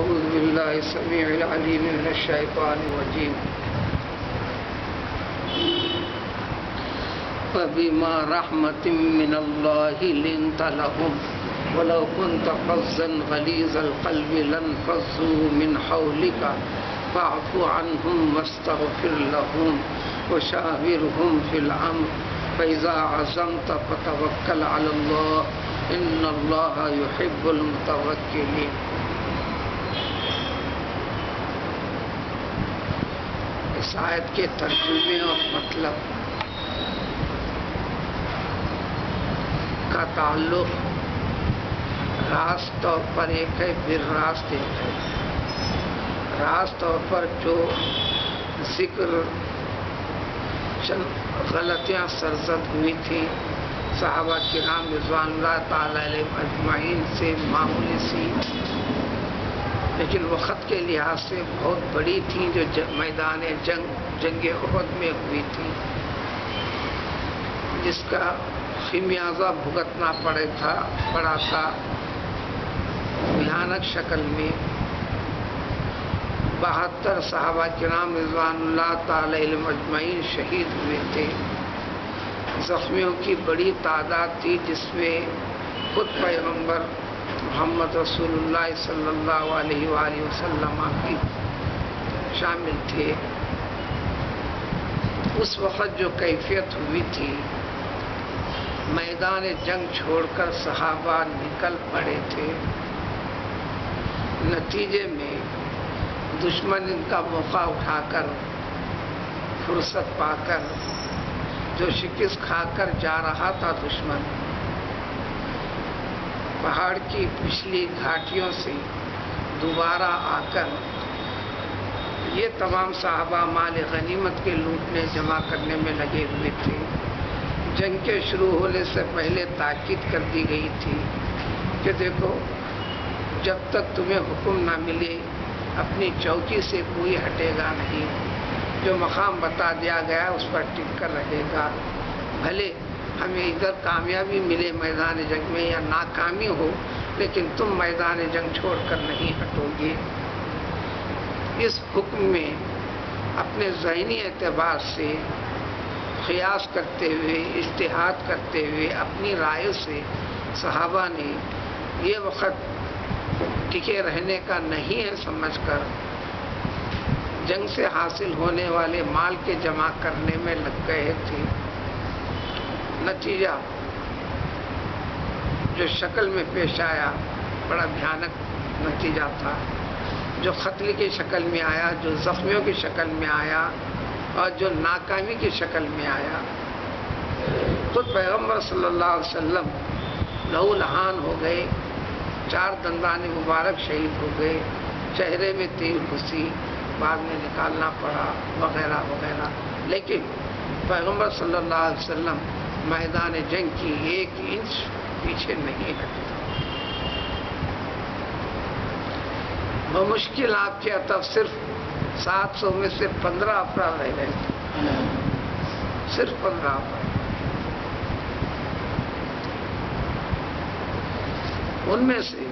أعوذ بالله السميع العليم من الشيطان الرجيم فبما رحمة من الله لنت لهم ولو كنت فظا غليظ القلب لانفضوا من حولك فاعف عنهم واستغفر لهم وشاورهم في الأمر فإذا عزمت فتوكل على الله إن الله يحب المتوكلين. اس آیت کے ترجمے اور مطلب کا تعلق راست طور پر ایک ہے، پھر راست ایک ہے. راست طور پر جو ذکر چند غلطیاں سرزد ہوئی تھیں صحابہ کرام رضوان اللہ تعالی علیہم اجمعین سے معمولی سی، لیکن وقت کے لحاظ سے بہت بڑی تھیں، جو میدان جنگ احد میں ہوئی تھی، جس کا خمیازہ بھگتنا پڑا تھا بھیانک شکل میں. 72 صحابہ کرام رضوان اللہ تعالی علیہم اجمعین شہید ہوئے تھے. زخمیوں کی بڑی تعداد تھی، جس میں خود پیغمبر محمد رسول اللہ صلی اللہ علیہ وآلہ وسلم بھی شامل تھے. اس وقت جو کیفیت ہوئی تھی، میدان جنگ چھوڑ کر صحابہ نکل پڑے تھے. نتیجے میں دشمن ان کا موقع اٹھا کر، فرصت پا کر، جو شکست کھا کر جا رہا تھا دشمن، پہاڑ کی پچھلی گھاٹیوں سے دوبارہ آ کر یہ تمام صحابہ مال غنیمت کے لوٹنے جمع کرنے میں لگے ہوئے تھے. جنگ کے شروع ہونے سے پہلے تاکید کر دی گئی تھی کہ دیکھو، جب تک تمہیں حکم نہ ملے اپنی چوکی سے کوئی ہٹے گا نہیں. جو مقام بتا دیا گیا اس پر ٹک کر رہے گا، بھلے ہمیں ادھر کامیابی ملے میدان جنگ میں یا ناکامی ہو، لیکن تم میدان جنگ چھوڑ کر نہیں ہٹو گے. اس حکم میں اپنے ذہنی اعتبار سے قیاس کرتے ہوئے، اجتہاد کرتے ہوئے، اپنی رائے سے صحابہ نے یہ وقت ٹکے رہنے کا نہیں ہے سمجھ کر جنگ سے حاصل ہونے والے مال کے جمع کرنے میں لگ گئے تھے. نتیجہ جو شکل میں پیش آیا بڑا بھیانک نتیجہ تھا، جو قتل کی شکل میں آیا، جو زخمیوں کی شکل میں آیا، اور جو ناکامی کی شکل میں آیا. خود پیغمبر صلی اللہ علیہ وسلم لہو لہان ہو گئے، 4 دندان مبارک شہید ہو گئے، چہرے میں تیر گھسی، بعد میں نکالنا پڑا، وغیرہ وغیرہ. لیکن پیغمبر صلی اللہ علیہ وسلم میدان جنگ کی 1 انچ پیچھے نہیں ہٹے. بمشکل آپ کے اتف صرف 700 میں سے 15 افراد رہ گئے تھے، صرف 15 افراد. ان میں سے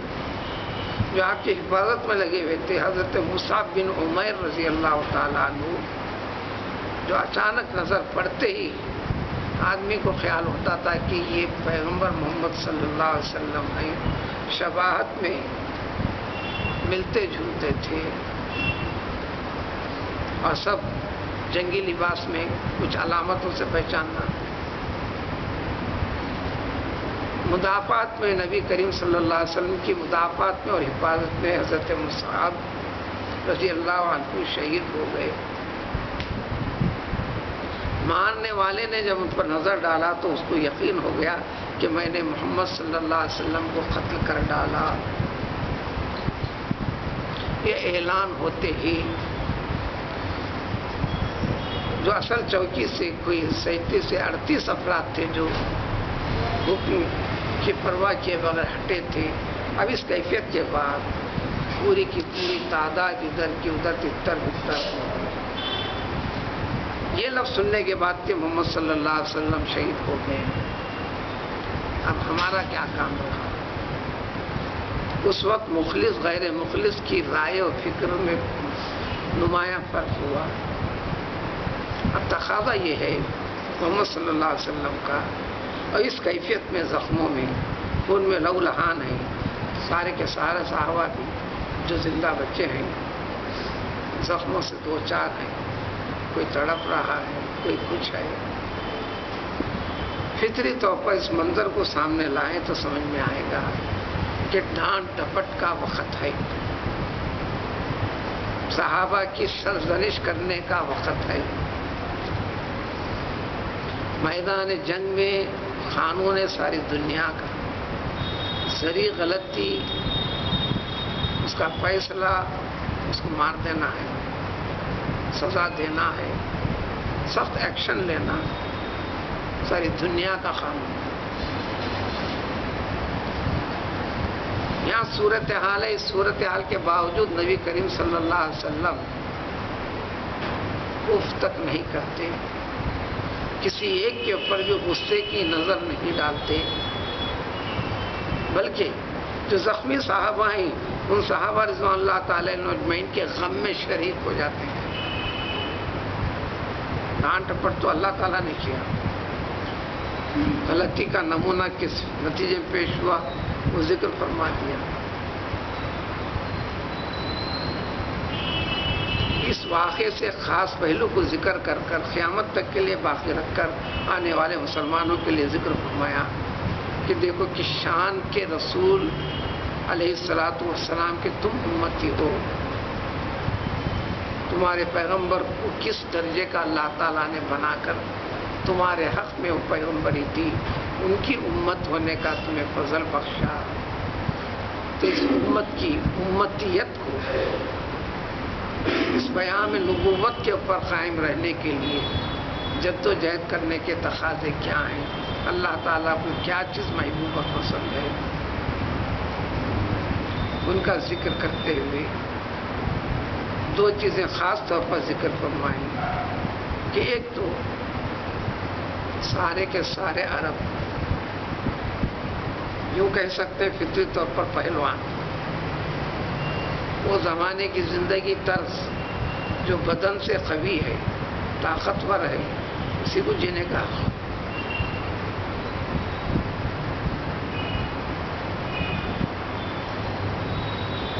جو آپ کی حفاظت میں لگے ہوئے تھے حضرت مصعب بن عمیر رضی اللہ تعالیٰ عنہ، جو اچانک نظر پڑتے ہی آدمی کو خیال ہوتا تھا کہ یہ پیغمبر محمد صلی اللہ علیہ وسلم ہیں. شباہت میں ملتے جلتے تھے اور سب جنگی لباس میں کچھ علامتوں سے پہچاننا. مدافعات میں نبی کریم صلی اللہ علیہ وسلم کی مدافعات میں اور حفاظت میں حضرت مصعب رضی اللہ عنہ شہید ہو گئے. مارنے والے نے جب ان پر نظر ڈالا تو اس کو یقین ہو گیا کہ میں نے محمد صلی اللہ علیہ وسلم کو قتل کر ڈالا. یہ اعلان ہوتے ہی جو اصل چوکی سے کوئی 37 سے 38 افراد تھے جو حکم کی پرواہ کیے بغیر ہٹے تھے، اب اس کیفیت کے بعد پوری کی پوری تعداد ادھر کی ادھر تتر بتر. یہ لفظ سننے کے بعد کہ محمد صلی اللہ علیہ وسلم شہید ہو گئے، اب ہمارا کیا کام رہا؟ اس وقت مخلص غیر مخلص کی رائے اور فکر میں نمایاں فرق ہوا۔ اب تقاضا یہ ہے محمد صلی اللہ علیہ وسلم کا، اور اس کیفیت میں زخموں میں ان میں لہو لہان ہیں، سارے کے سارے صحابہ بھی جو زندہ بچے ہیں زخموں سے دو چار ہیں، کوئی تڑپ رہا ہے، کوئی کچھ ہے۔ فطری طور پر اس منظر کو سامنے لائیں تو سمجھ میں آئے گا کہ ڈانٹ ڈپٹ کا وقت ہے، صحابہ کی سرزنش کرنے کا وقت ہے۔ میدان جنگ میں قانون ساری دنیا کا ذری غلطی، اس کا فیصلہ اس کو مار دینا ہے، سزا دینا ہے، سخت ایکشن لینا، ساری دنیا کا قانون۔ یہاں صورتحال ہے، اس صورتحال کے باوجود نبی کریم صلی اللہ علیہ وسلم اف تک نہیں کرتے، کسی ایک کے اوپر بھی غصے کی نظر نہیں ڈالتے، بلکہ جو زخمی صحابہ ہیں ان صحابہ رضوان اللہ تعالی عنہم اجمعین کے غم میں شریک ہو جاتے ہیں۔ ڈانٹ ڈپٹ تو اللہ تعالیٰ نے کیا، غلطی کا نمونہ کس نتیجے میں پیش ہوا وہ ذکر فرما دیا۔ اس واقعے سے خاص پہلو کو ذکر کر کر قیامت تک کے لیے باقی رکھ کر آنے والے مسلمانوں کے لیے ذکر فرمایا کہ دیکھو کہ شان کے رسول علیہ الصلاۃ والسلام کے تم امتی ہو، تمہارے پیغمبر کو کس درجے کا اللہ تعالیٰ نے بنا کر تمہارے حق میں وہ پیغمبری دی، ان کی امت ہونے کا تمہیں فضل بخشا۔ تو اس امت کی امتیت کو اس بیان میں نبوت کے اوپر قائم رہنے کے لیے جد و جہد کرنے کے تقاضے کیا ہیں، اللہ تعالیٰ کو کیا چیز محبوب اور پسند ہے، ان کا ذکر کرتے ہوئے دو چیزیں خاص طور پر ذکر فرمائیں کہ ایک تو سارے کے سارے عرب، یوں کہہ سکتے ہیں فطری طور پر پہلوان، وہ زمانے کی زندگی طرز جو بدن سے قوی ہے، طاقتور ہے، اسی کو جینے کا حق۔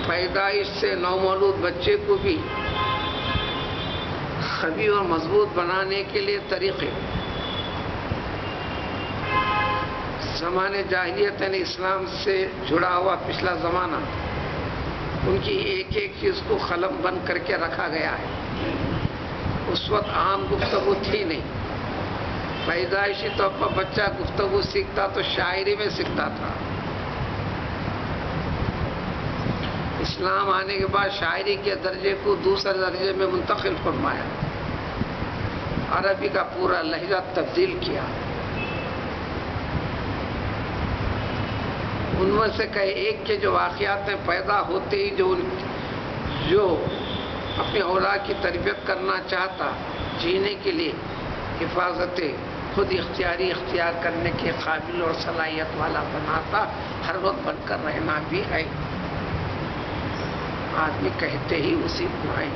پیدائش سے نومولود بچے کو بھی قوی اور مضبوط بنانے کے لیے طریقے، زمانے جاہلیت یعنی اسلام سے جڑا ہوا پچھلا زمانہ، ان کی ایک ایک چیز کو قلم بند کر کے رکھا گیا ہے۔ اس وقت عام گفتگو تھی نہیں، پیدائشی طور پر بچہ گفتگو سیکھتا تو شاعری میں سیکھتا تھا۔ اسلام آنے کے بعد شاعری کے درجے کو دوسرے درجے میں منتقل فرمایا، عربی کا پورا لہجہ تبدیل کیا۔ ان میں سے کئی ایک کے جو واقعات میں پیدا ہوتے ہی جو اپنی اولاد کی تربیت کرنا چاہتا، جینے کے لیے حفاظت خود اختیاری اختیار کرنے کے قابل اور صلاحیت والا بناتا، ہر وقت بن کر رہنا بھی ہے۔ آدمی کہتے ہی اسی کو آئے،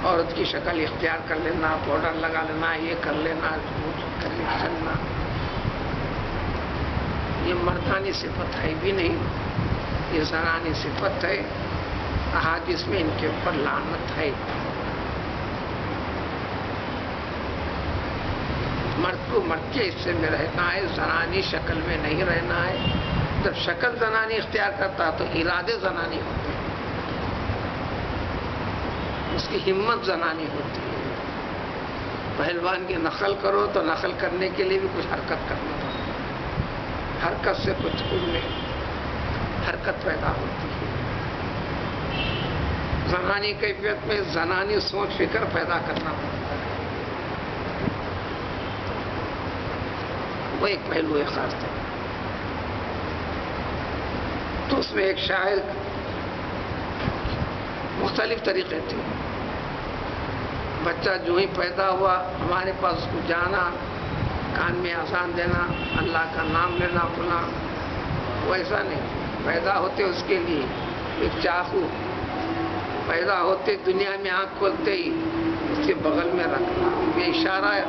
عورت کی شکل اختیار کر لینا، پاؤڈر لگا لینا، یہ کر لینا، چلنا، یہ مردانی صفت ہے بھی نہیں، یہ زنانی صفت ہے۔ احادیث میں ان کے اوپر لعنت ہے۔ مرد کو مرد کے حصے میں رہنا ہے، زنانی شکل میں نہیں رہنا ہے۔ جب شکل زنانی اختیار کرتا تو ارادے زنانی ہوتے ہیں، اس کی ہمت زنانی ہوتی ہے۔ پہلوان کی نقل کرو تو نقل کرنے کے لیے بھی کچھ حرکت کرنا پڑتا ہے، حرکت سے کچھ ان میں حرکت پیدا ہوتی ہے۔ زنانی کیفیت میں زنانی سوچ فکر پیدا کرنا پڑتا ہے، وہ ایک پہلو ہے خاص طور۔ تو اس میں ایک شاعر مختلف طریقے تھے۔ بچہ جو ہی پیدا ہوا ہمارے پاس اس کو جانا، کان میں اذان دینا، اللہ کا نام لینا، فلاں ویسا نہیں، پیدا ہوتے اس کے لیے ایک چاقو، پیدا ہوتے دنیا میں آنکھ کھولتے ہی اس کے بغل میں رکھنا، یہ اشارہ ہے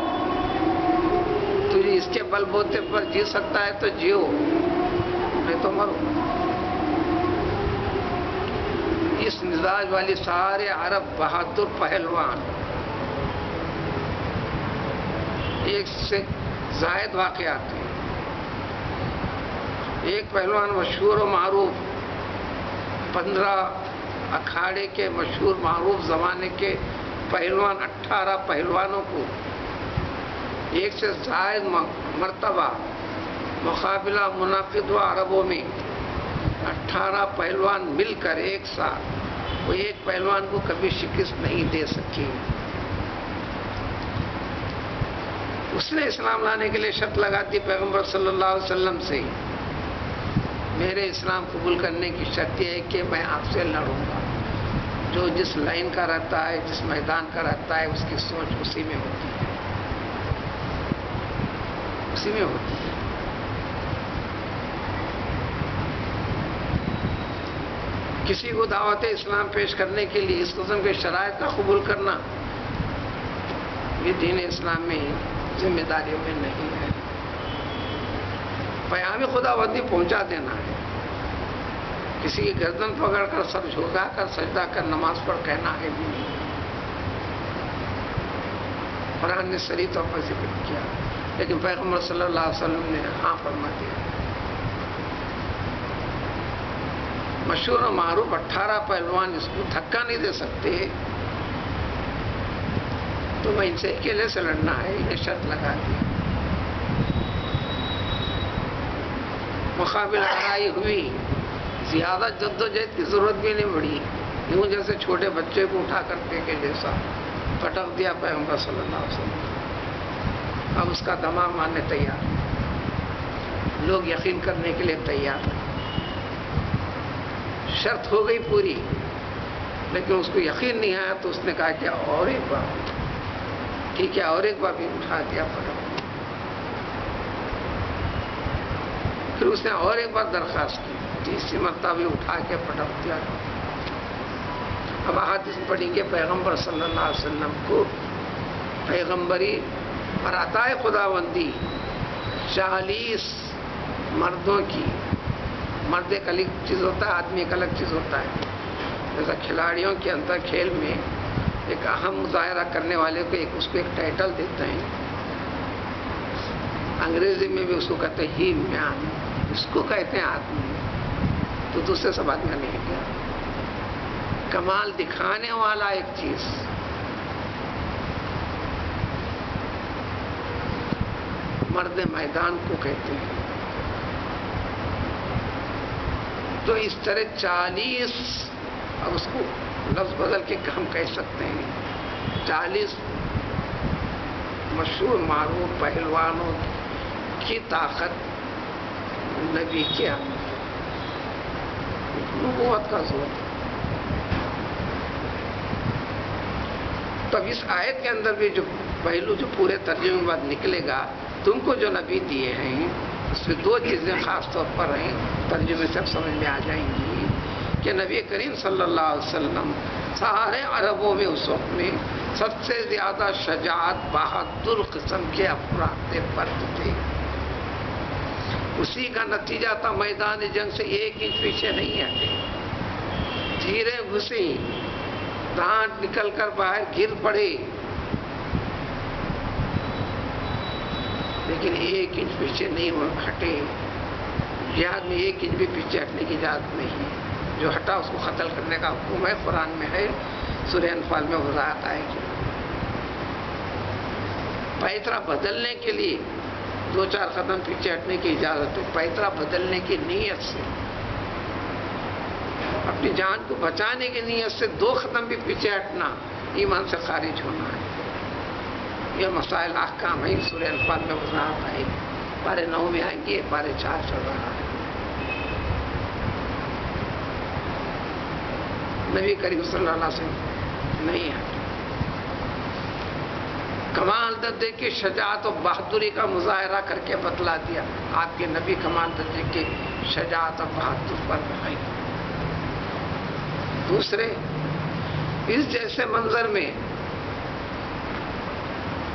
تجھے اس کے بل بوتے پر جی سکتا ہے تو جیو، نہیں تو مرو۔ اس مزاج والی سارے عرب بہادر پہلوان، ایک سے زائد واقعات ہیں۔ ایک پہلوان مشہور و معروف، 15 اکھاڑے کے مشہور معروف زمانے کے پہلوان، 18 پہلوانوں کو ایک سے زائد مرتبہ مقابلہ منعقد ہوا عربوں میں، 18 پہلوان مل کر ایک ساتھ، وہ ایک پہلوان کو کبھی شکست نہیں دے سکے۔ اس نے اسلام لانے کے لیے شرط لگا دی پیغمبر صلی اللہ علیہ وسلم سے، میرے اسلام قبول کرنے کی شرط یہ ہے کہ میں آپ سے لڑوں گا، جو جس لائن کا رہتا ہے، جس میدان کا رہتا ہے، اس کی سوچ اسی میں ہوتی ہے، اسی میں ہوتی ہے۔ کسی کو دعوت اسلام پیش کرنے کے لیے اس قسم کے شرائط کا قبول کرنا یہ دین اسلام میں ذمہ داریوں میں نہیں ہے۔ پیام خداوندی پہنچا دینا ہے، کسی کی گردن پکڑ کر سر جھکا کر سجدہ کر نماز پڑھ کہنا ہے بھی نہیں۔ قرآن نے صریح طور پر ذکر کیا، لیکن پیغمبر صلی اللہ علیہ وسلم نے ہاں فرما دیا۔ مشہور و معروف 18 پہلوان اس کو دھکا نہیں دے سکتے، تو میں ان سے اکیلے سے لڑنا ہے، یہ شرط لگا دی۔ مقابلہ لڑائی ہوئی، زیادہ جدوجہد کی ضرورت بھی نہیں پڑی، یوں جیسے چھوٹے بچے کو اٹھا کرتے کے جیسا پٹک دیا پیغمبر صلی اللہ علیہ وسلم۔ اب اس کا دماغ ماننے تیار، لوگ یقین کرنے کے لیے تیار ہیں۔ شرط ہو گئی پوری، لیکن اس کو یقین نہیں آیا تو اس نے کہا کہ اور ایک بار، ٹھیک ہے، اور ایک بار بھی اٹھا دیا پٹک۔ پھر اس نے اور ایک بار درخواست کی، تیسری مرتبہ بھی اٹھا کے پٹک دیا۔ اب احادیث پڑھیں گے پیغمبر صلی اللہ علیہ وسلم کو پیغمبری اور عطائے خداوندی 40 مردوں کی، مرد ایک الگ چیز ہوتا ہے، آدمی ایک الگ چیز ہوتا ہے۔ جیسا کھلاڑیوں کے اندر کھیل میں ایک اہم مظاہرہ کرنے والے کو اس کو ایک ٹائٹل دیتے ہیں، انگریزی میں بھی اس کو کہتے ہیں ہی مین، اس کو کہتے ہیں آدمی، تو دوسرے سب آدمی نہیں کیا، کمال دکھانے والا ایک چیز۔ مرد میدان کو کہتے ہیں۔ تو اس طرح 40، اب اس کو لفظ بدل کے ہم کہہ سکتے ہیں 40 مشہور معروف پہلوانوں کی طاقت نبی کے اندر، نبوت کا زور۔ تب اس آیت کے اندر بھی جو پہلو جو پورے ترجمے کے بعد نکلے گا، تم کو جو نبی دیے ہیں اس میں 2 چیزیں خاص طور پر ہیں، ترجمے سے سمجھ میں آ جائیں گی کہ نبی کریم صلی اللہ علیہ وسلم سارے عربوں میں اس وقت میں سب سے زیادہ شجاعت، بہادر قسم کے افراد فرد تھے۔ اسی کا نتیجہ تھا میدان جنگ سے 1 انچ پیچھے نہیں ہٹے، تیریں گھسی، دانت نکل کر باہر گر پڑے، لیکن 1 انچ پیچھے نہیں ہٹے۔ جہاد میں 1 انچ بھی پیچھے ہٹنے کی اجازت نہیں ہے، جو ہٹا اس کو قتل کرنے کا حکم ہے، قرآن میں ہے، سورہ انفال میں وضاحت آئے گی۔ پیترا بدلنے کے لیے 2-4 قدم پیچھے ہٹنے کی اجازت ہے، پیترا بدلنے کی نیت سے، اپنی جان کو بچانے کی نیت سے 2 قدم بھی پیچھے ہٹنا ایمان سے خارج ہونا ہے۔ یہ مسائل احکام ہیں، سورہ انفال میں وضاحت آئے گی، پارے 9 میں آئیں گے، پارے 4 چل رہا ہے۔ نبی کریم صلی اللہ علیہ وسلم نہیں ہٹے۔ کمال درجے کی شجاعت و بہادری کا مظاہرہ کر کے بتلا دیا. آپ کے نبی کمال درجے کی شجاعت و بہادر پر بھائی. دوسرے، اس جیسے منظر میں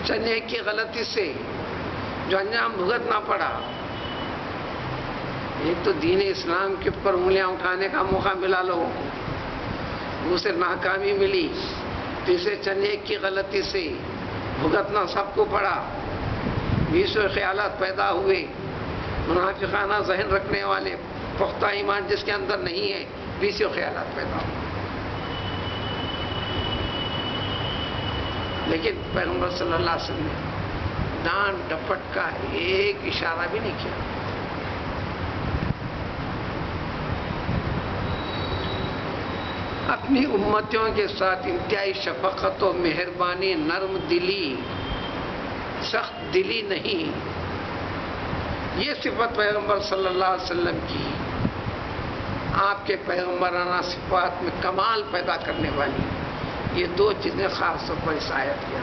چنے کی غلطی سے جو انجام بھگتنا پڑا، ایک تو دین اسلام کے اوپر انگلیاں اٹھانے کا موقع ملا لوگوں کو، دوسرے ناکامی ملی، تیسرے چنے کی غلطی سے بھگتنا سب کو پڑا، بیسویں خیالات پیدا ہوئے، منافقانہ ذہن رکھنے والے، پختہ ایمان جس کے اندر نہیں ہے، بیسویں خیالات پیدا ہوئے. لیکن پیغمبر صلی اللہ علیہ وسلم نے ڈانٹ ڈپٹ کا ایک اشارہ بھی نہیں کیا. اپنی امتیوں کے ساتھ انتہائی شفقت و مہربانی، نرم دلی، سخت دلی نہیں، یہ صفت پیغمبر صلی اللہ علیہ وسلم کی آپ کے پیغمبرانہ صفات میں کمال پیدا کرنے والی. یہ دو چیزیں خاص طور پر اس آیت کیا.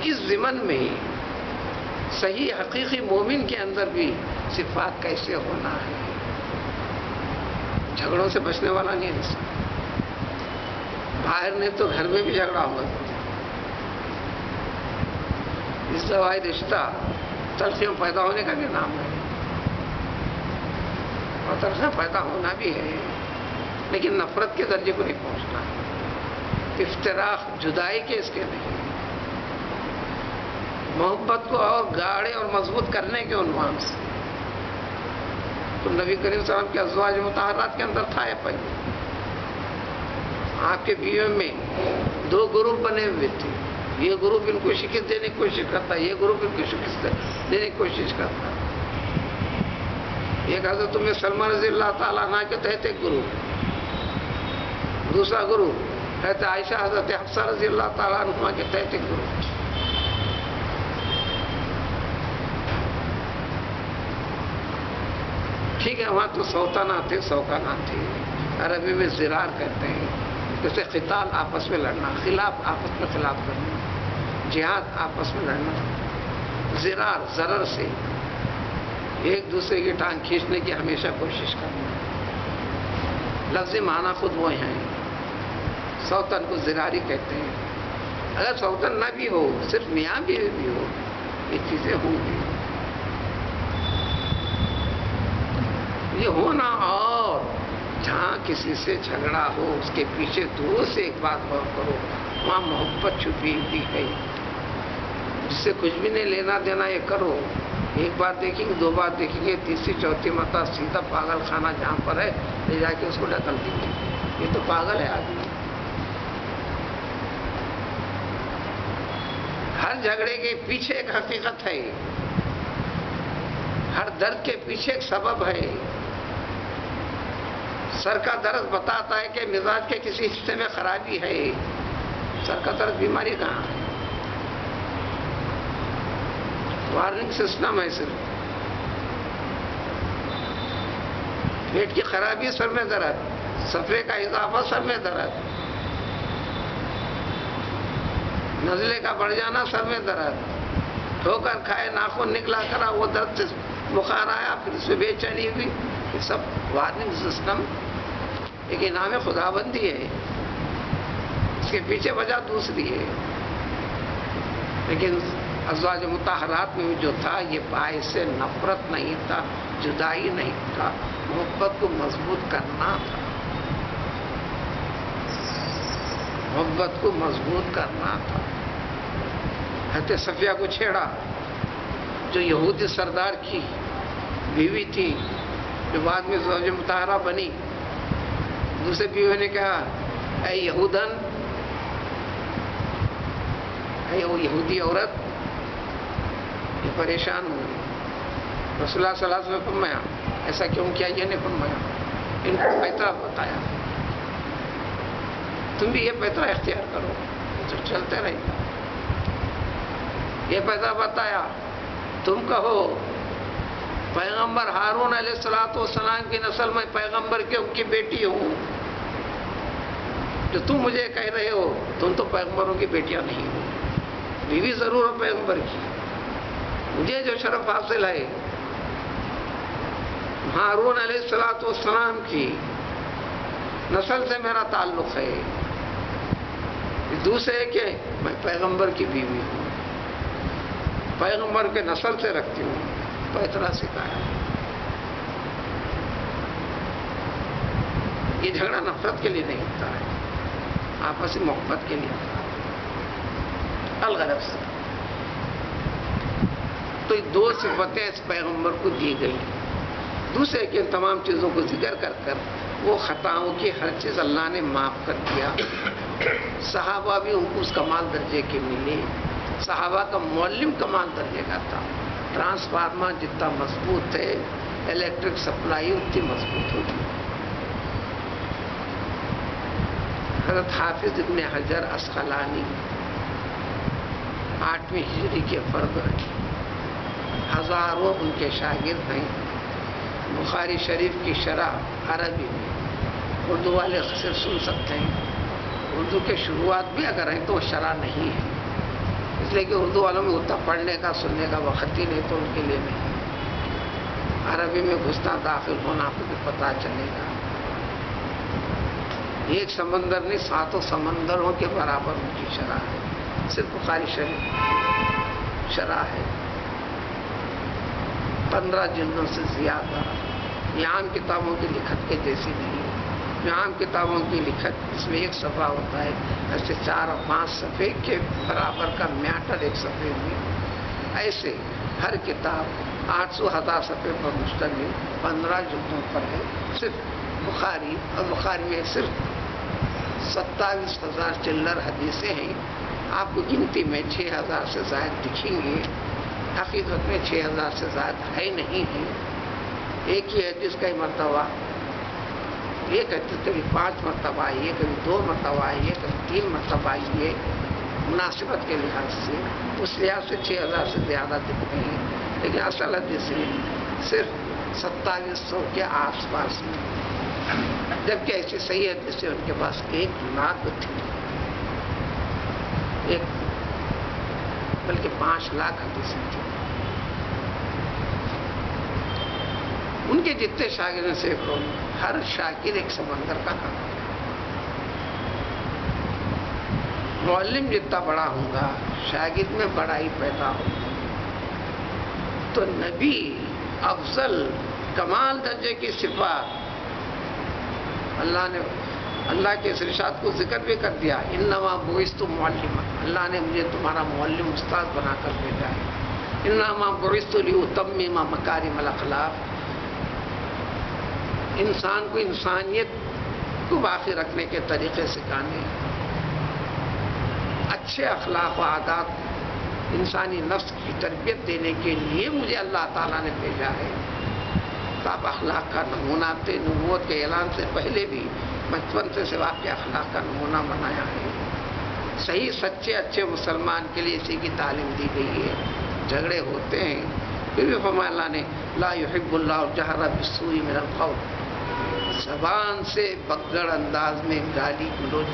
اس ضمن میں صحیح حقیقی مومن کے اندر بھی صفات کیسے ہونا ہے. جھگڑوں سے بچنے والا نہیں ہے انسان. باہر نہیں تو گھر میں بھی جھگڑا ہوگا. اس دوائی رشتہ تلخیوں پیدا ہونے کا بھی نام ہے، اور تلخیاں پیدا ہونا بھی ہے، لیکن نفرت کے درجے کو نہیں پہنچنا. افتراق جدائی کے اس کے نہیں، محبت کو اور گاڑے اور مضبوط کرنے کے عنوان سے. تو نبی کریم صلی اللہ علیہ وسلم کے ازواج مطہرات کے اندر تھا یہ پہلے. آپ کے بیویوں میں دو گروپ بنے ہوئے تھے. یہ گروپ ان کو شکست دینے کی کوشش کرتا، یہ گروپ ان کو شکست دینے کی کوشش کرتا. ایک حضرت ام سلمہ رضی اللہ تعالیٰ عنہ کے تحت ایک گروپ، دوسرا گروپ حضرت عائشہ حضرت حفصہ رضی اللہ تعالیٰ عنہ کے تحت ایک گروپ. ٹھیک ہے، وہاں تو سوتانہ تھے، سوکانہ تھے. عربی میں زرار کہتے ہیں، جیسے قتال آپس میں لڑنا، خلاف آپس میں خلاف کرنا، جہاد آپس میں لڑنا. زرار ضرر سے ایک دوسرے کی ٹانگ کھینچنے کی ہمیشہ کوشش کرنا. لفظی معنی خود وہ ہیں. سوتن کو زراری کہتے ہیں. اگر سوتن نہ بھی ہو، صرف میاں بیوی بھی ہو، یہ چیزیں ہوں گی. یہ ہونا. اور جہاں کسی سے جھگڑا ہو اس کے پیچھے دور سے ایک بات غور کرو، وہاں محبت چھپی ہوئی ہے، جس سے کچھ بھی نہیں لینا دینا. یہ کرو، ایک بار دیکھیں گے، دو بار دیکھیں گے، تیسری چوتھی مرتبہ سیدھا پاگل خانہ جہاں پر ہے لے جا کے اس کو ڈھکل دیں گے. یہ تو پاگل ہے آدمی. ہر جھگڑے کے پیچھے ایک حقیقت ہے، ہر درد کے پیچھے ایک سبب ہے. سر کا درد بتاتا ہے کہ مزاج کے کسی حصے میں خرابی ہے. سر کا درد بیماری کہاں ہے؟ وارننگ سسٹم ہے. صرف پیٹ کی خرابی سر میں درد، صفرے کا اضافہ سر میں درد، نزلے کا بڑھ جانا سر میں درد، ٹھوکر کھائے ناخن نکلا کرا وہ درد سے بخار آیا، پھر اس میں بے چینی ہوئی. یہ سب وارننگ سسٹم ایک انعام خدا بندی ہے. اس کے پیچھے وجہ دوسری ہے. لیکن ازواج مطہرات میں جو تھا یہ باعث نفرت نہیں تھا، جدائی نہیں تھا، محبت کو مضبوط کرنا تھا. محبت کو مضبوط کرنا تھا. حضرت صفیہ کو چھیڑا جو یہودی سردار کی بیوی تھی، جو بعد میں زوج مطہرہ بنی. دوسرے بیوی نے کہا، اے یہودن، اے وہ یہودی عورت، یہ پریشان ہوں. رسول اللہ صلی اللہ علیہ وسلم نے فرمایا ایسا کیوں کیا؟ یہ نہیں فرمایا، ان کو فیصلہ بتایا، تم بھی یہ فیصلہ اختیار کرو جو چلتے رہے گا. یہ فیصلہ بتایا، تم کہو پیغمبر ہارون علیہ السلام کی نسل میں پیغمبر کی ان کی بیٹی ہوں. جو تم مجھے کہہ رہے ہو، تم تو پیغمبروں کی بیٹیاں نہیں ہو. بیوی ضرور ہو پیغمبر کی. مجھے جو شرف حاصل ہے ہارون علیہ السلام کی نسل سے میرا تعلق ہے. دوسرے کہ میں پیغمبر کی بیوی ہوں، پیغمبر کے نسل سے رکھتی ہوں، تو اتنا سکھایا. یہ جھگڑا نفرت کے لیے نہیں ہوتا ہے، آپسی محبت کے لیے ہوتا ہے، الغرض سے. تو یہ دو صفتیں اس پیغمبر کو دی گئی. دوسرے کہ ان تمام چیزوں کو ذکر کر کر وہ خطاؤں کی ہر چیز اللہ نے معاف کر دیا. صحابہ بھی ان کو اس کمال درجے کے ملے. صحابہ کا معلم کمال درجے کا تھا. ٹرانسفارمر جتنا مضبوط ہے الیکٹرک سپلائی اتنی مضبوط ہوتی. حضرت حافظ ابن حجر اسقلانی 8ویں ہجری کے فرد ہیں، ہزاروں ان کے شاگرد ہیں. بخاری شریف کی شرح عربی میں اردو والے صرف سن سکتے ہیں. اردو کے شروعات بھی اگر ہیں تو وہ شرح نہیں ہے، اس لیے کہ اردو والوں میں اتنا پڑھنے کا سننے کا وقت ہی نہیں تو ان کے لیے نہیں. عربی میں گھسنا داخل ہونا آپ کو پتہ چلے گا. ایک سمندر نہیں 7 سمندروں کے برابر ان کی شرح ہے. صرف بخاری شریف شرح ہے 15 جلدوں سے زیادہ. یہ عام کتابوں کی لکھت کے جیسی نہیں ہے. عام کتابوں کی لکھت اس میں ایک صفحہ ہوتا ہے، ایسے 4 اور 5 صفحے کے برابر کا میٹر ایک صفحے میں. ایسے ہر کتاب 800,000 صفحے پر مشتمل 15 جلدوں پر ہے صرف بخاری. اور بخاری میں صرف 27,000 چلر حدیثیں ہیں. آپ کو گنتی میں 6,000 سے زائد دکھیں گے، حقیقت میں 6,000 سے زائد ہے نہیں ہے. ایک ہی حدیث کا ہی مرتبہ، ایک حدیث کبھی 5 مرتبہ آئی ہے، کبھی 2 مرتبہ آئی ہے، کبھی 3 مرتبہ آئی ہے. مناسبت کے لحاظ سے اس لحاظ سے 6,000 سے زیادہ دکھتے ہیں، لیکن اصل حدیث صرف 2700 کے آس پاس میں. جبکہ ایسی صحیح حدیثیں ان کے پاس 1 لاکھ تھی، بلکہ 5 لاکھ حدیثیں تھیں. ان کے جتنے شاگرد سے ہر شاگرد ایک سمندر کا کام. معلم جتنا بڑا ہوگا شاگرد میں بڑائی پیدا ہوگی. تو نبی افضل کمال درجے کی صفات اللہ نے اللہ کے اس ارشاد کو ذکر بھی کر دیا. انما بعثت معلما، اللہ نے مجھے تمہارا معلم استاد بنا کر بھیجا ہے. انما بعثت لاتمم مکارم الاخلاق، انسان کو انسانیت کو باقی رکھنے کے طریقے سکھانے، اچھے اخلاق و عادات انسانی نفس کی تربیت دینے کے لیے مجھے اللہ تعالیٰ نے بھیجا ہے. تو آپ اخلاق کا نمونہ تھے. نبوت کے اعلان سے پہلے بھی بچپن سے آپ کے اخلاق کا نمونہ بنایا ہے. صحیح سچے اچھے مسلمان کے لیے اسی کی تعلیم دی گئی ہے. جھگڑے ہوتے ہیں پھر بھی فرمایا اللہ نے لا يحب اللہ الجہر بالسوء من القول، زبان سے بگڑ انداز میں گالی گلوچ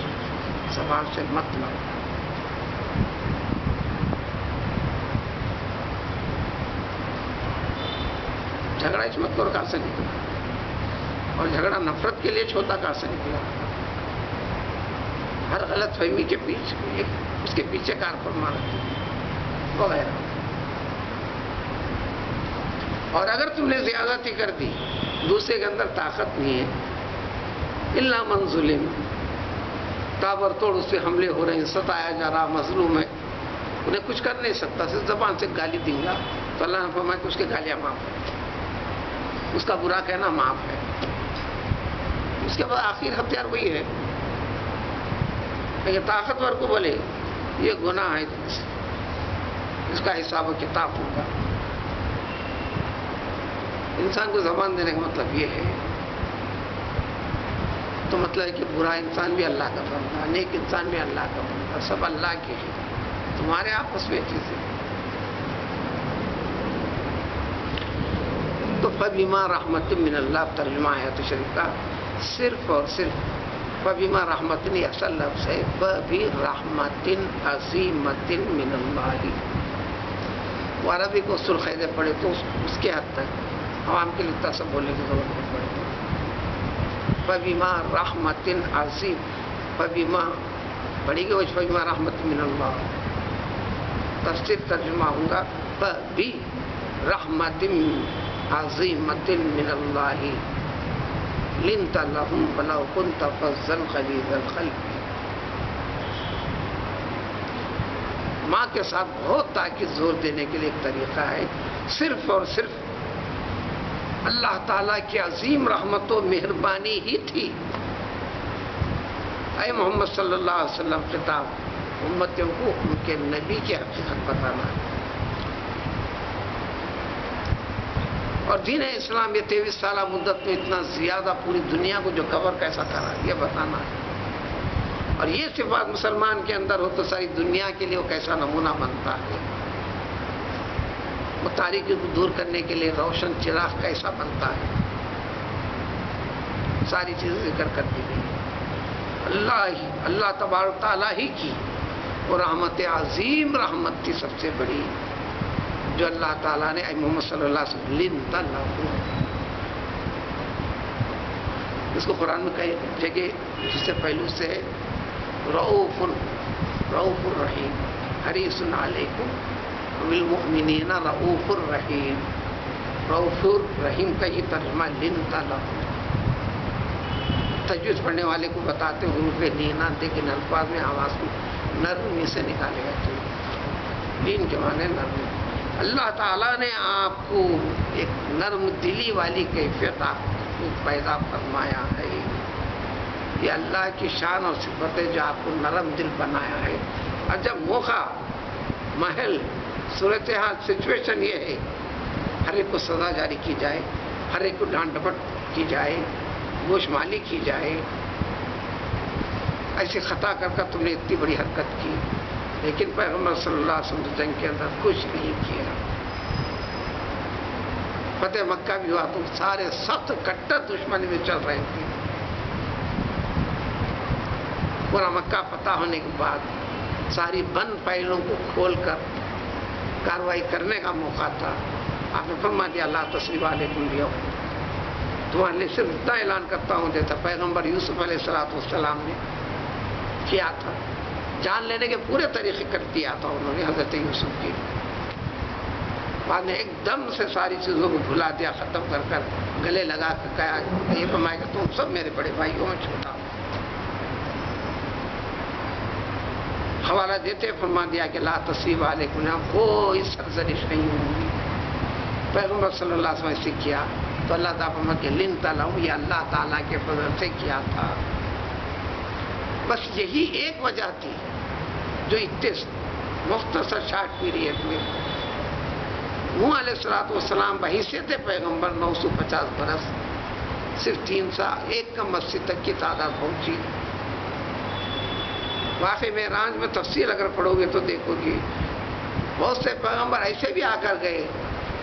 زبان سے مت لو. جھگڑا اس مت کہاں سے نکلا، اور جھگڑا نفرت کے لیے چھوٹا کہاں سے نکلا. ہر غلط فہمی کے پیچھے اس کے پیچھے کار فرما وغیرہ. اور اگر تم نے زیادتی کر دی، دوسرے کے اندر طاقت نہیں ہے، الا من ظلم، تابر توڑ اس سے حملے ہو رہے ہیں، ستایا جا رہا، مظلوم ہے، انہیں کچھ کر نہیں سکتا، صرف زبان سے گالی دیں گا تو اللہ نے فرمایا کہ اس کی گالیاں معاف ہے، اس کا برا کہنا معاف ہے. اس کے بعد آخر ہتھیار وہی ہے. لیکن طاقتور کو بولے یہ گناہ ہے، اس کا حساب و کتاب ہوگا. انسان کو زبان دینے کا مطلب یہ ہے، تو مطلب ہے کہ برا انسان بھی اللہ کا بندہ، نیک انسان بھی اللہ کا بندہ، سب اللہ کے ہیں. تمہارے آپس میں چیزیں. تو فبما رحمت من اللہ، ترجمہ آیت شریف کا صرف اور صرف فبما رحمتن اصل لفظ ہے فبرحمتن عظیمتن من اللہ. وہ عربی کو اصول قاعدے پڑھے تو اس کے حد تک عوام کے لیے اتنا سب بولنے کی ضرورت نہیں پڑتی. فبما رحمتن عظیم فبما پڑھی گئی وہ فبما رحمت من اللہ. تفسیر ترجمہ ہوں گا فبرحمت عظیمت من اللہ لنت لہم ولو کنت فظا غلیظ القلب. ماں کے ساتھ بہت تاکید زور دینے کے لیے ایک طریقہ ہے، صرف اور صرف اللہ تعالیٰ کی عظیم رحمت و مہربانی ہی تھی. اے محمد صلی اللہ علیہ وسلم خطاب امتوں کو ان کے نبی کی حقیقت بتانا ہے. اور دین اسلام یہ 23 سالہ مدت میں اتنا زیادہ پوری دنیا کو جو کور کیسا کرا یہ بتانا ہے. اور یہ صفات مسلمان کے اندر ہو تو ساری دنیا کے لیے وہ کیسا نمونہ بنتا ہے. وہ تاریکی کو دور کرنے کے لیے روشن چراغ کیسا بنتا ہے. ساری چیزیں ذکر کر دی گئی. اللہ تبارک تعالیٰ ہی کی وہ رحمت عظیم رحمت تھی سب سے بڑی جو اللہ تعالیٰ نے محمد صلی اللہ علیہ وسلم لنت لہم. اس کو قرآن میں کئی جگہ جس سے پہلو سے رؤوف الرحیم حریص علیکم بالمؤمنین رؤوف الرحیم. رؤوف الرحیم کا یہ ترجمہ لنت لہم. تجوید پڑھنے والے کو بتاتے ہیں حروف نینا لیکن الفاظ میں آواز کو نرمی سے نکالے گا. لین کے معنی نرمی. اللہ تعالیٰ نے آپ کو ایک نرم دلی والی کیفیت آپ کو پیدا فرمایا ہے. یہ اللہ کی شان اور صفت ہے جو آپ کو نرم دل بنایا ہے. اور جب موقع محل صورتحال سچویشن یہ ہے ہر ایک کو سزا جاری کی جائے، ہر ایک کو ڈانٹ ڈپٹ کی جائے، گوشمالی کی جائے، ایسی خطا کر کر تم نے اتنی بڑی حرکت کی، لیکن پیغمبر صلی اللہ علیہ وسلم جنگ کے اندر کچھ نہیں کیا. فتح مکہ بھی ہوا تو سارے سخت کٹر دشمنی میں چل رہے تھے. پورا مکہ فتح ہونے کے بعد ساری بند پہلوں کو کھول کر کاروائی کرنے کا موقع تھا. آپ نے فرما دیا لا تثریب علیکم اليوم. تمہارے لیے صرف اتنا اعلان کرتا ہوں جیسا پیغمبر یوسف علیہ السلام نے کیا تھا. جان لینے کے پورے طریقے کر دیا تھا انہوں نے حضرت یوسف کی. بعد میں ایک دم سے ساری چیزوں کو بھلا دیا، ختم کر کر گلے لگا کر کہا یہ فرمایا کہ تم سب میرے بڑے بھائیوں میں چھوٹا ہو. حوالہ دیتے فرما دیا کہ لا تثریب علیکم اليوم، کوئی سرزنش نہیں ہوگی. پیغمبر صلی اللہ علیہ وسلم سے کیا تو اللہ تعالیٰ فرما کہ لنت لہم، یہ اللہ تعالیٰ کے فضل سے کیا تھا. بس یہی ایک وجہ تھی جو اتنے مختصر شارٹ پیریڈ میں نوح علیہ السلام بحیثیت پیغمبر 950 برس صرف 3 سال ایک کم مسجد تک کی تعداد پہنچی. واقعی معراج میں تفصیل اگر پڑھو گے تو دیکھو گی بہت سے پیغمبر ایسے بھی آ کر گئے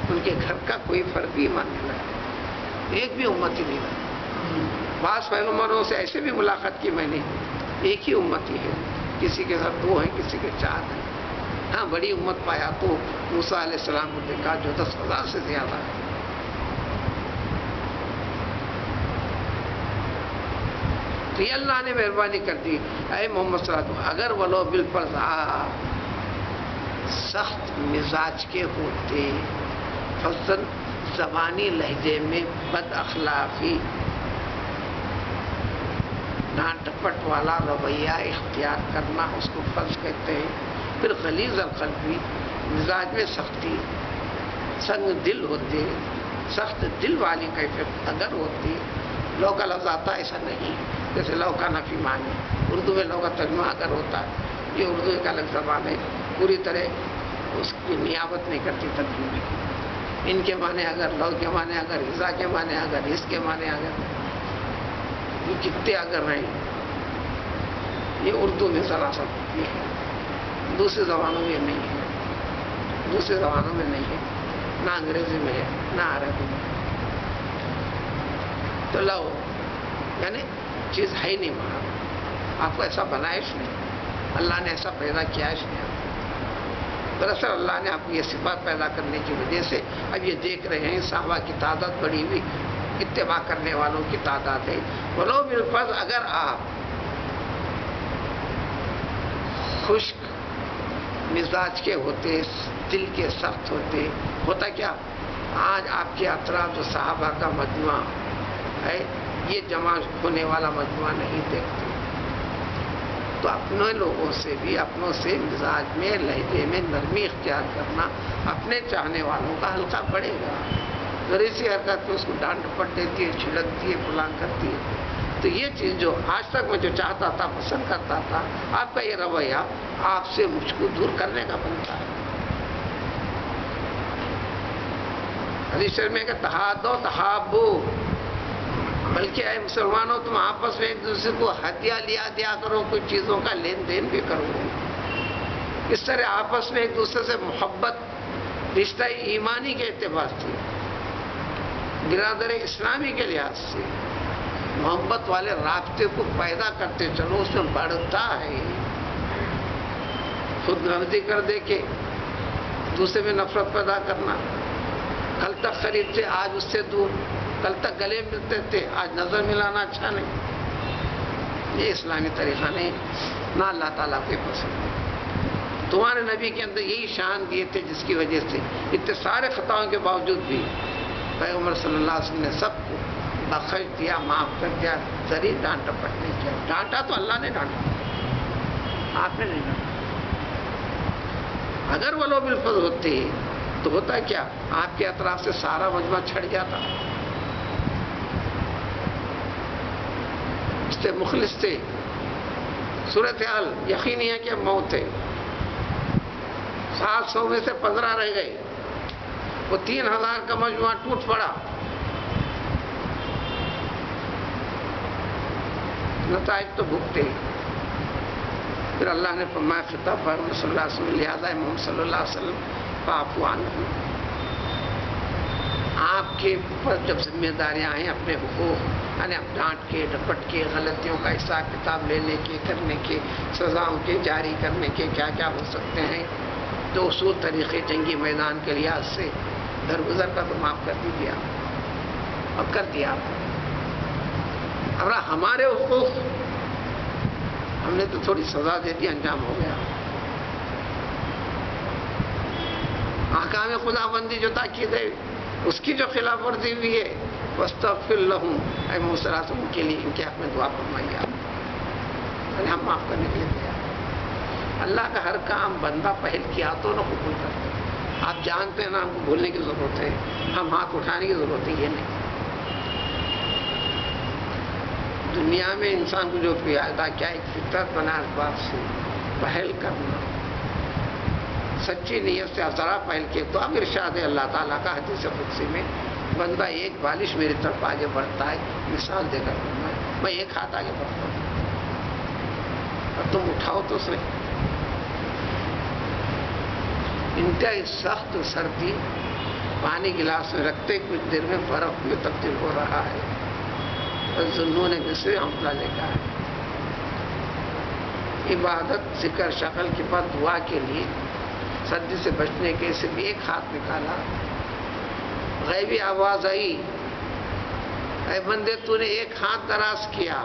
ان کے گھر کا کوئی فرد بھی ماننے لگا، ایک بھی امتی نہیں لگا. بعض پیغمبروں سے ایسے بھی ملاقات کی میں نے، ایک ہی امتی ہے، کسی کے ساتھ 2 ہیں، کسی کے 4 ہیں. ہاں بڑی امت پایا تو موسیٰ علیہ السلام کو دیکھا جو 10,000 سے زیادہ ہے. تو یہ اللہ نے مہربانی کر دی. اے محمد صلی اللہ علیہ وسلم اگر ولو بالفرض سخت مزاج کے ہوتے، فصل زبانی لہجے میں بد اخلاقی ڈانٹ ٹپٹ والا رویہ اختیار کرنا اس کو فرض کہتے ہیں. پھر غلیظ القلبی مزاج میں سختی، سنگ دل ہوتے، سخت دل والی کیفیت اگر ہوتی. لو کا لفظ آتا ایسا نہیں جیسے لو کا نفی معنی. اردو میں لو کا ترجمہ اگر ہوتا ہے، یہ اردو ایک الگ زبان ہے، پوری طرح اس کی نیابت نہیں کرتی ترجمے کی. ان کے معنی اگر، لو کے معنی اگر، اذا کے معنی اگر، اس کے معنی اگر، یہ کتنے اگر رہیں. یہ اردو میں ذرا سا یہ ہے، دوسری زبانوں میں نہیں ہے. دوسری زبانوں میں نہیں ہے، نہ انگریزی میں ہے نہ عربی میں. تو لو یعنی چیز ہے ہی نہیں وہاں. آپ کو ایسا بنایا اس نے, اللہ نے ایسا پیدا کیا اس نے. دراصل اللہ نے آپ کو یہ صفات پیدا کرنے کی وجہ سے اب یہ دیکھ رہے ہیں صحابہ کی تعداد بڑی ہوئی, اتباع کرنے والوں کی تعداد ہے. ولو بالفرض اگر آپ خشک مزاج کے ہوتے, دل کے سخت ہوتے, ہوتا کیا آج آپ کے اطراف جو صحابہ کا مجموعہ ہے یہ جمع ہونے والا مجموعہ نہیں دیکھتے, تو اپنے لوگوں سے بھی اپنوں سے مزاج میں لہجے میں نرمی اختیار کرنا, اپنے چاہنے والوں کا حلقہ بڑھے گا. ذرا سی حرکت پہ اس کو ڈانٹ ڈپٹ دیتی ہے, چھڑکتی ہے, فلاں کرتی ہے. تو یہ چیز جو آج تک میں جو چاہتا تھا, پسند کرتا تھا, آپ کا یہ رویہ آپ سے مجھ کو دور کرنے کا بنتا ہے. حدیث شریف میں کہ تہادو تحابو, بلکہ اے مسلمانوں تم آپس میں ایک دوسرے کو ہدیہ لیا دیا کرو, کوئی چیزوں کا لین دین بھی کرو. اس طرح آپس میں ایک دوسرے سے محبت, رشتہ ایمانی کے اعتبار سے, برادر اسلامی کے لحاظ سے محبت والے رابطے کو پیدا کرتے چلو, اس میں بڑھتا ہے. خود غرضی کر دے کے دوسرے میں نفرت پیدا کرنا, کل تک قریب تھے آج اس سے دور, کل تک گلے ملتے تھے آج نظر ملانا اچھا نہیں. یہ اسلامی طریقہ نہیں, نہ اللہ تعالیٰ کو پسند ہے. تمہارے نبی کے اندر یہی شان دیے تھے جس کی وجہ سے اتنے سارے خطاؤں کے باوجود بھی پیغمبر صلی اللہ علیہ وسلم نے سب کو بخش دیا, معاف کر دیا, ذریع ڈانٹ ڈپٹ نہیں کیا. ڈانٹا تو اللہ نے ڈانٹا, آپ نے نہیں ڈانٹا. اگر وہ لو بالفضل ہوتے تو ہوتا کیا آپ کے اطراف سے سارا مجمع چھڑ جاتا. اس سے مخلص تھے, صورتحال یقینی ہے کہ موت ہے. 700 میں سے 15 رہ گئے, وہ 3000 کا مجموعہ ٹوٹ پڑا. نتائج تو بھگتے. پھر اللہ نے فرمایا خطاب پیغمبر صلی اللہ علیہ وسلم, لہذا محمد صلی اللہ علیہ وسلم فاعفو عنہم, آپ کے اوپر جب ذمہ داریاں ہیں اپنے حقوق, یعنی اب ڈانٹ کے ڈپٹ کے غلطیوں کا حساب کتاب لینے کے, کرنے کے, سزاؤں کے جاری کرنے کے کیا کیا ہو سکتے ہیں, جو اصول طریقے جنگی میدان کے لحاظ سے درگزر کا تو معاف کر دیجیے آپ, اب کر دیا آپ. اب ہمارے حقوق ہم نے تو تھوڑی سزا دے دی, انجام ہو گیا. احکام خدا بندی جو تاکید ہے اس کی جو خلاف ورزی ہوئی ہے, واستغفر لہم, اے محمد صلی اللہ علیہ وسلم کے لیے ان کے حق میں دعا فرمائیے آپ, ہم معاف کرنے کے لیے تیار. اللہ کا ہر کام بندہ پہل کیا تو نہ قبول کرتے. آپ جانتے ہیں نا ہم کو بھولنے کی ضرورت ہے, ہم ہاتھ اٹھانے کی ضرورت ہے, یہ نہیں. دنیا میں انسان کو جو پیدا کیا ایک فطرت بنا اس بات سے پہل کرنا, سچی نیت سے ذرا پہل کے. تو اب ارشاد ہے اللہ تعالیٰ کا حدیث قدسی میں, بندہ ایک بالش میری طرف آگے بڑھتا ہے, مثال دے کر میں ایک ہاتھ آگے بڑھتا ہوں, اور تم اٹھاؤ تو صحیح. انتہائی سخت سردی, پانی گلاس میں رکھتے کچھ دیر میں برف میں تبدیل ہو رہا ہے. ظنون مصری حوصلہ لے کر عبادت, ذکر, شکل کے بعد دعا کے لیے سردی سے بچنے کے صرف ایک ہاتھ نکالا. غیبی آواز آئی, اے بندے تو نے ایک ہاتھ دراز کیا,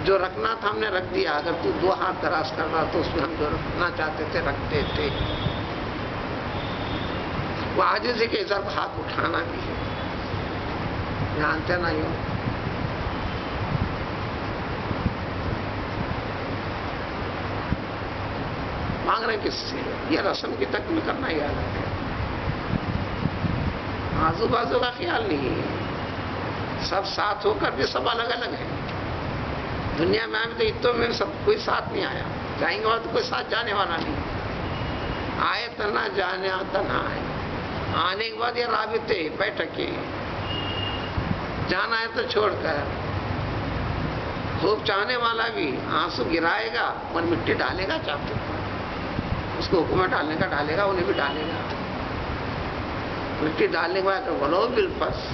جو رکھنا تھا ہم نے رکھ دیا, اگر تو 2 ہاتھ دراز کر رہا تو اس میں ہم جو رکھنا چاہتے تھے رکھتے تھے. وہ عاجزی کے ضرب ہاتھ اٹھانا بھی ہے, جانتے نہ یوں. مانگ رہے کس سے, یہ رسم کی تکمیل کرنا ہی الگ ہے. آزو بازو کا خیال نہیں ہے, سب ساتھ ہو کر بھی سب الگ الگ ہیں. دنیا میں آئے تو اتوں میں سب کوئی ساتھ نہیں آیا, جائیں گے وہاں تو کوئی ساتھ جانے والا نہیں. آئے تنہا جانے تنہا ہے, آنے کے بعد یہ رابطے بیٹھکیں, جانا ہے تو چھوڑ کر. خوب چاہنے والا بھی آنسو گرائے گا اور مٹی ڈالے گا, چاہتے اس کو حکومت ڈالنے کا ڈالے گا, انہیں بھی ڈالے گا. مٹی ڈالنے کے بعد ولو بالفس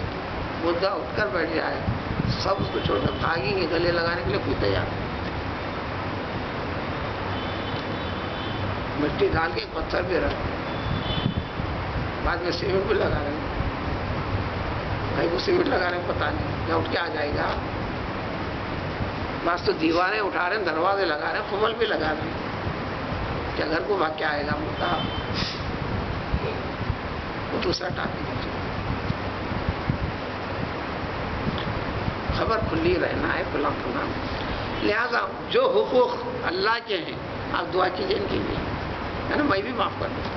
مدعا اٹھ کر بیٹھ جائے, سب اس کو چھوڑ کر بھاگیں گے، گلے لگانے کے لیے کوئی تیار نہیں۔ مٹی ڈال کے پتھر بھی رکھ، بعد میں سیمنٹ بھی لگا رہے ہیں، بھائی وہ سیمنٹ لگا رہے ہیں پتہ نہیں یا اٹھ کے آ جائے گا۔ بس تو دیواریں اٹھا رہے ہیں، دروازے لگا رہے ہیں، قبل بھی لگا رہے ہیں، کیا گھر کو بھاگ کے آئے گا مردہ؟ وہ دوسرا ٹاپک ہے۔ خبر کھلی رہنا ہے فلاں فلاں۔ لہذا جو حقوق اللہ کے ہیں آپ دعا کیجیے ان کے لیے، ہے نا، میں بھی معاف کر دوں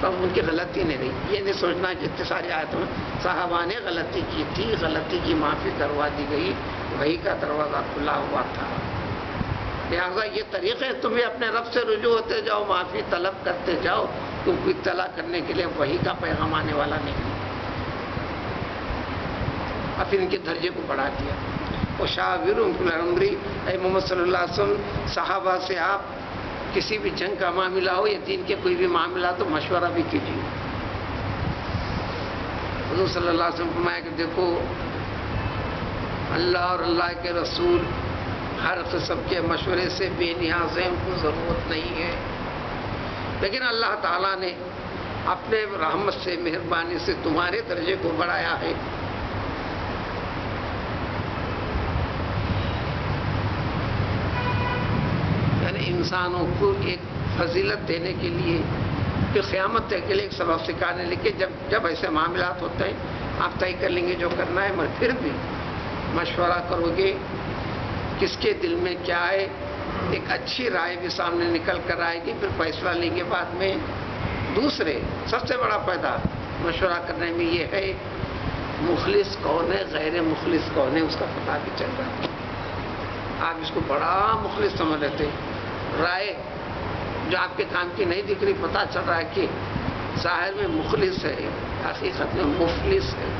تو ان کی غلطی نہیں رہی۔ یہ نہیں سوچنا کہ اتنی ساری آیتوں میں صحابہ نے غلطی کی تھی، غلطی کی معافی کروا دی گئی، وہی کا دروازہ کھلا ہوا تھا۔ لہٰذا یہ طریقے تمہیں اپنے رب سے رجوع ہوتے جاؤ، معافی طلب کرتے جاؤ، تم کو اطلاع کرنے کے لیے وہی کا پیغام آنے والا نہیں۔ اور پھر ان کے درجے کو بڑھا دیا۔ وشاورہم فی الامر، اے محمد صلی اللہ علیہ وسلم صحابہ سے آپ کسی بھی جنگ کا معاملہ ہو یا دین کے کوئی بھی معاملہ تو مشورہ بھی کیجیے۔ حضور صلی اللہ علیہ وسلم فرمایا کہ دیکھو اللہ اور اللہ کے رسول ہر قسم کے مشورے سے بے نیاز ہیں، ان کو ضرورت نہیں ہے، لیکن اللہ تعالیٰ نے اپنے رحمت سے، مہربانی سے تمہارے درجے کو بڑھایا ہے۔ یعنی انسانوں کو ایک فضیلت دینے کے لیے، پھر قیامت تک کے لیے ایک سبب سکھانے لے کے جب ایسے معاملات ہوتے ہیں آپ طے کر لیں گے جو کرنا ہے، مگر پھر بھی مشورہ کرو گے کس کے دل میں کیا ہے، ایک اچھی رائے بھی سامنے نکل کر آئے گی، پھر فیصلہ لیں گے بعد میں۔ دوسرے سب سے بڑا فائدہ مشورہ کرنے میں یہ ہے مخلص کون ہے، غیر مخلص کون ہے، اس کا پتہ بھی چل رہا ہے۔ آپ اس کو بڑا مخلص سمجھ لیتے، رائے جو آپ کے کام کی نہیں دکھ رہی، پتہ چل رہا ہے کہ ظاہر میں مخلص ہے، حقیقت میں مفلس ہے،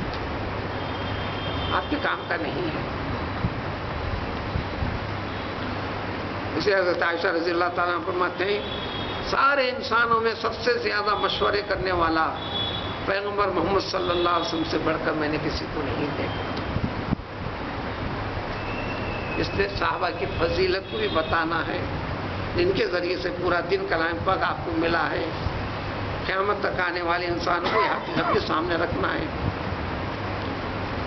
آپ کے کام کا نہیں ہے۔ اسے حضرت عائشہ رضی اللہ تعالیٰ عنہ فرماتے ہیں سارے انسانوں میں سب سے زیادہ مشورے کرنے والا پیغمبر محمد صلی اللہ علیہ وسلم سے بڑھ کر میں نے کسی کو نہیں دیکھا۔ اس لیے صحابہ کی فضیلت کو بھی بتانا ہے، جن کے ذریعے سے پورا دن کلام پاک آپ کو ملا ہے، قیامت تک آنے والے انسانوں کو حقیقت کے سامنے رکھنا ہے۔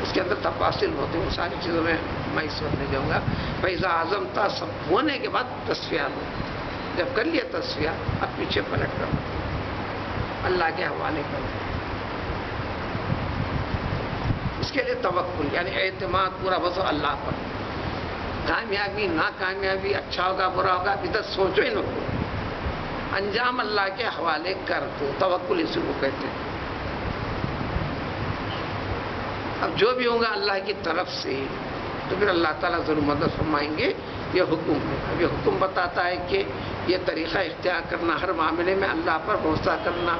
اس کے اندر تفاصل ہوتے ہیں، وہ ساری چیزوں میں اس وقت نہیں جاؤں گا۔ فیضا اعظم تھا، سب ہونے کے بعد تصفیہ ہو، جب کر لیا تصفیہ اب پیچھے پلٹ کر اللہ کے حوالے کر دیں۔ اس کے لیے توکل یعنی اعتماد پورا بس اللہ پر۔ کامیابی ناکامیابی، اچھا ہوگا برا ہوگا ادھر سوچو ہی نہ ہو، انجام اللہ کے حوالے کر دو، توکل اسی کو کہتے ہیں۔ اب جو بھی ہوگا اللہ کی طرف سے تو پھر اللہ تعالیٰ ضرور مدد فرمائیں گے۔ یہ حکم ہے، اب یہ حکم بتاتا ہے کہ یہ طریقہ اختیار کرنا، ہر معاملے میں اللہ پر بھروسہ کرنا۔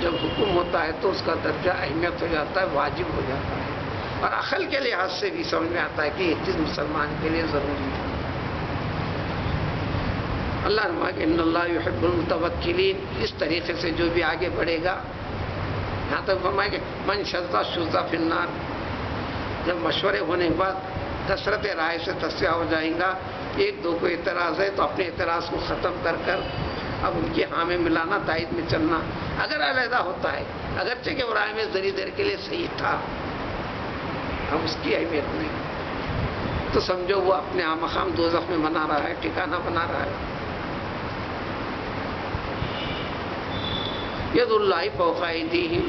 جب حکم ہوتا ہے تو اس کا درجہ اہمیت ہو جاتا ہے، واجب ہو جاتا ہے، اور عقل کے لحاظ سے بھی سمجھ میں آتا ہے کہ یہ چیز مسلمان کے لیے ضروری ہے۔ اللہ نے کہ ان اللہ یحب المتوکلین، اس طریقے سے جو بھی آگے بڑھے گا، یہاں تک فرمایا کہ من شذ شذ فی النار، جب مشورے ہونے کے بعد کثرت رائے سے تصفیہ ہو جائیں گا، ایک دو کو اعتراض ہے تو اپنے اعتراض کو ختم کر کر اب ان کی ہاں میں ملانا، تائید میں چلنا، اگر علیحدہ ہوتا ہے اگرچہ کہ وہ رائے میں ذری دیر کے لیے صحیح تھا، اب اس کی اہمیت نہیں، تو سمجھو وہ اپنے مقام دوزخ میں بنا رہا ہے، ٹھکانہ بنا رہا ہے۔ ید اللہ فوق ایدیہم،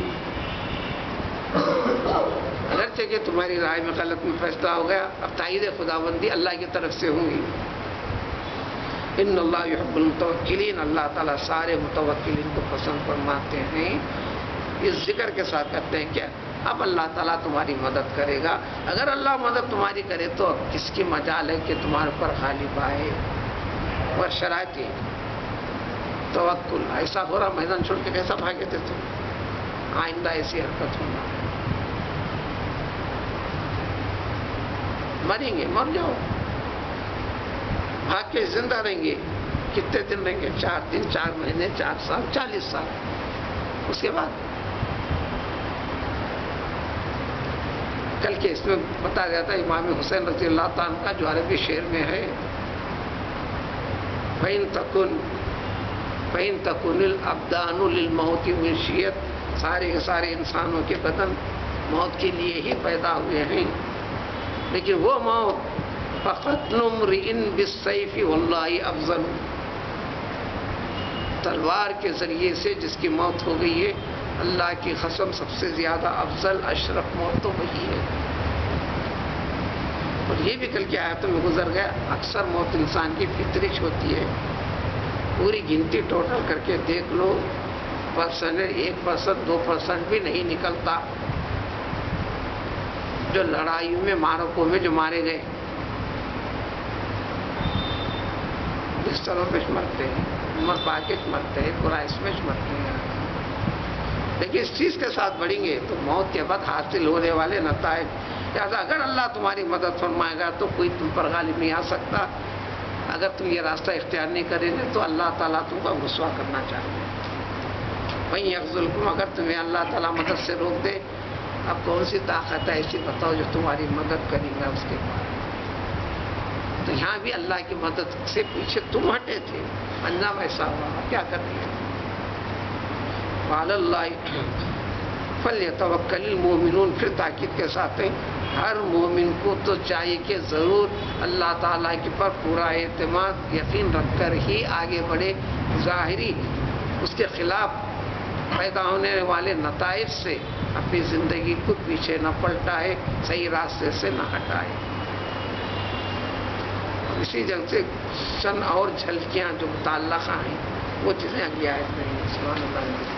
اگرچہ کہ تمہاری رائے میں غلط میں فیصلہ ہو گیا، اب تائید خداوندی اللہ کی طرف سے ہوں گی۔ ان اللہ یحب المتوکلین، اللہ تعالیٰ سارے متوکلین کو پسند فرماتے ہیں۔ اس ذکر کے ساتھ کہتے ہیں کہ اب اللہ تعالیٰ تمہاری مدد کرے گا۔ اگر اللہ مدد تمہاری کرے تو کس کی مجال ہے کہ تمہارے پر غالب آئے، اور شرائط توکل ایسا ہو رہا، میدان چھوڑ کے کیسا بھاگے تھے تم، آئندہ ایسی حرکت ہونا، مریں گے مر جاؤ، بھاگ کے زندہ رہیں گے، کتنے دن رہیں گے؟ 4 دن، 4 مہینے، 4 سال، 40 سال، اس کے بعد کل کے اس میں بتایا جاتا ہے امام حسین رضی اللہ تعالیٰ عنہ کا جو عربی شعر میں ہے، فَإِن تَكُنِ الْأَبْدَانُ لِلْمَوْتِ مُنشِيَتْ، سارے کے سارے انسانوں کے بدن موت کے لیے ہی پیدا ہوئے ہیں، لیکن وہ موت فَقَتْلُ امْرِئٍ بِالسَّيْفِ وَاللَّهِ أَفْضَلُ، تلوار کے ذریعے سے جس کی موت ہو گئی ہے، اللہ کی قسم سب سے زیادہ افضل اشرف موت تو وہی ہے۔ اور یہ بھی کل کی آیتوں میں گزر گیا، اکثر موت انسان کی فطرچ ہوتی ہے، پوری گنتی ٹوٹل کر کے دیکھ لو، 1%، 2% بھی نہیں نکلتا جو لڑائیوں میں، معرکوں میں جو مارے گئے، بستروں پہ مرتے ہیں، عمر پاکش مرتے ہیں، قرائش میں مرتے ہیں۔ لیکن اس چیز کے ساتھ بڑھیں گے تو موت کے بعد حاصل ہونے والے نتائج، لہٰذا اگر اللہ تمہاری مدد فرمائے گا تو کوئی تم پر غالب نہیں آ سکتا، اگر تم یہ راستہ اختیار نہیں کریں گے تو اللہ تعالیٰ تم کو رسوا کرنا چاہتے ہیں۔ وہیں یخذلکم، اگر تمہیں اللہ تعالیٰ مدد سے روک دے، اب کون سی طاقت ہے ایسی بتاؤ جو تمہاری مدد کرے گا اس کے بعد؟ تو یہاں بھی اللہ کی مدد سے پیچھے تم ہٹے تھے، انجام ایسا ہوا، کیا کر رہے ہیں؟ وعلی اللہ فلیتوکل المؤمنون، پھر تاکید کے ساتھ ہے ہر مومن کو تو چاہیے کہ ضرور اللہ تعالیٰ کے پر پورا اعتماد یقین رکھ کر ہی آگے بڑھے، ظاہری اس کے خلاف پیدا ہونے والے نتائج سے اپنی زندگی کو پیچھے نہ پلٹائے، صحیح راستے سے نہ ہٹائے۔ اسی جنگ سے چند اور جھلکیاں جو متعلقہ ہیں وہ چیزیں اگلی آیت میں ہیں۔ سبحان اللہ۔